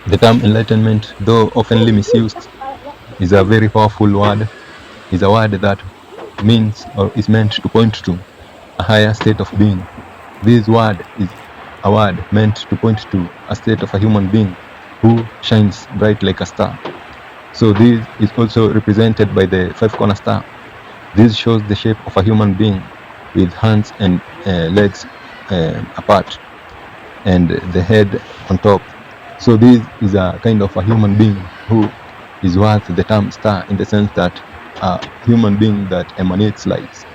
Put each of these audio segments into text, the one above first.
The term enlightenment, though oftenly misused, is a very powerful word, is a word that means or is meant to point to a higher state of being. This word is a word meant to point to a state of a human being who shines bright like a star. So this is also represented by the five corner star. This shows the shape of a human being with hands and legs apart and the head on top. So this is a kind of a human being who is worth the term star, in the sense that a human being that emanates light.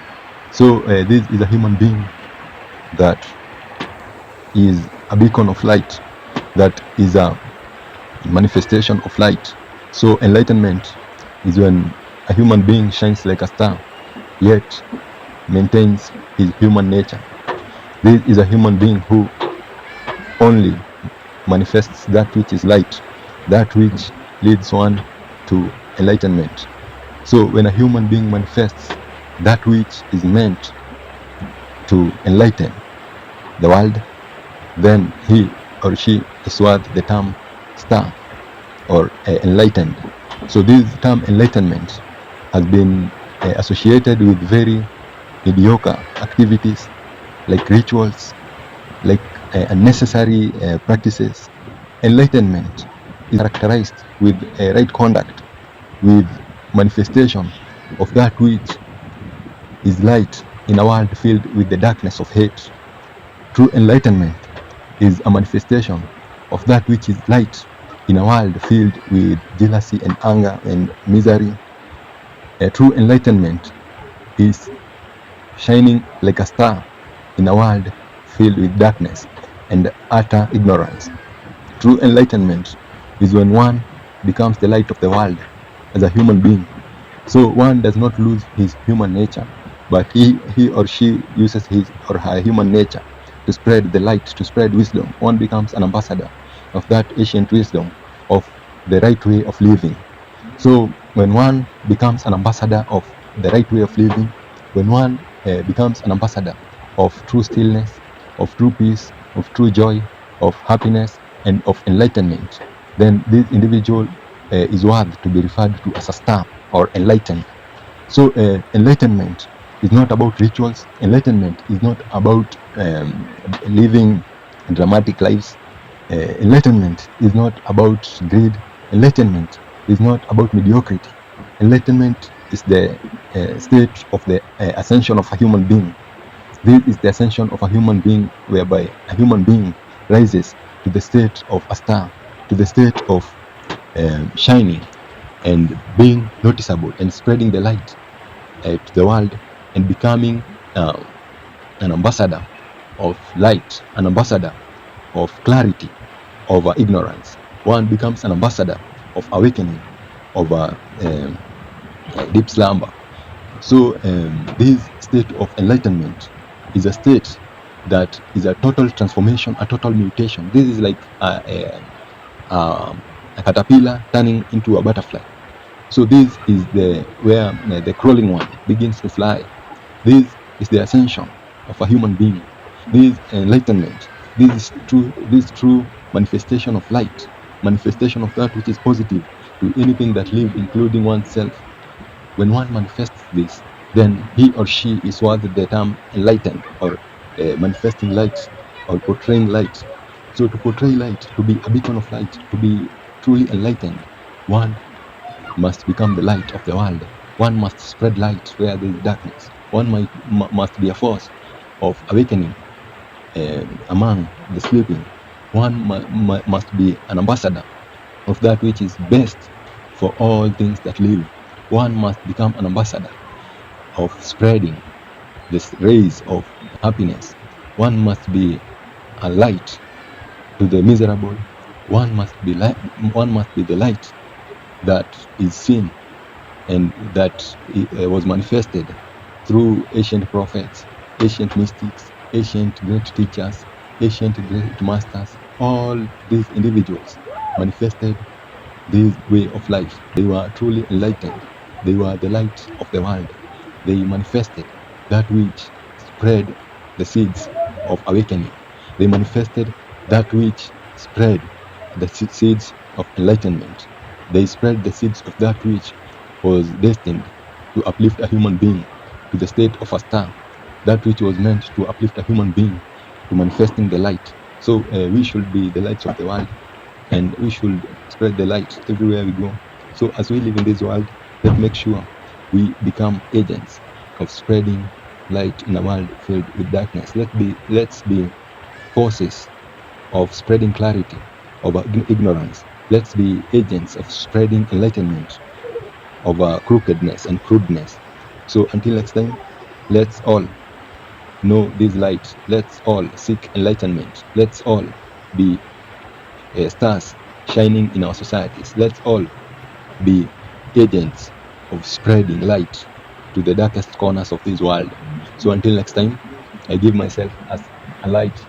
So this is a human being that is a beacon of light, that is a manifestation of light. So enlightenment is when a human being shines like a star, yet maintains his human nature. This is a human being who only manifests that which is light, that which leads one to enlightenment. So when a human being manifests that which is meant to enlighten the world, then he or she is worth the term star or enlightened. So this term enlightenment has been associated with very mediocre activities like rituals, like unnecessary practices. Enlightenment is characterized with right conduct, with manifestation of that which is light in a world filled with the darkness of hate. True enlightenment is a manifestation of that which is light in a world filled with jealousy and anger and misery. A true enlightenment is shining like a star in a world filled with darkness and utter ignorance. True enlightenment is when one becomes the light of the world as a human being. So one does not lose his human nature, but he or she uses his or her human nature to spread the light, to spread wisdom. One becomes an ambassador of that ancient wisdom, of the right way of living. So when one becomes an ambassador of the right way of living, when one becomes an ambassador of true stillness, of true peace, of true joy, of happiness, and of enlightenment, then this individual is worth to be referred to as a star or enlightened. So enlightenment is not about rituals. Enlightenment is not about living dramatic lives. Enlightenment is not about greed. Enlightenment is not about mediocrity. Enlightenment is the state of the ascension of a human being. This is the ascension of a human being, whereby a human being rises to the state of a star, to the state of shining and being noticeable and spreading the light to the world, and becoming an ambassador of light, an ambassador of clarity over ignorance. One becomes an ambassador of awakening over deep slumber. So this state of enlightenment is a state that is a total transformation, a total mutation. This is like a caterpillar turning into a butterfly. So this is where the crawling one begins to fly. This is the ascension of a human being. This enlightenment, this true manifestation of light, manifestation of that which is positive to anything that lives, including oneself. When one manifests this, then he or she is worth the term enlightened, or manifesting light, or portraying light. So to portray light, to be a beacon of light, to be truly enlightened, one must become the light of the world. One must spread light where there is darkness. One must be a force of awakening among the sleeping. One must be an ambassador of that which is best for all things that live. One must become an ambassador of spreading the rays of happiness. One must be a light to the miserable. One must be the light that is seen and that was manifested through ancient prophets, ancient mystics, ancient great teachers, ancient great masters. All these individuals manifested this way of life. They were truly enlightened. They were the light of the world. They manifested that which spread the seeds of awakening. They manifested that which spread the seeds of enlightenment. They spread the seeds of that which was destined to uplift a human being to the state of a star, that which was meant to uplift a human being to manifesting the light. So we should be the lights of the world, and we should spread the light everywhere we go. So as we live in this world, let's make sure we become agents of spreading light in a world filled with darkness. Let's be forces of spreading clarity over ignorance. Let's be agents of spreading enlightenment over crookedness and crudeness. So until next time, let's all know this light. Let's all seek enlightenment. Let's all be stars shining in our societies. Let's all be agents of spreading light to the darkest corners of this world. So until next time, I give myself as a light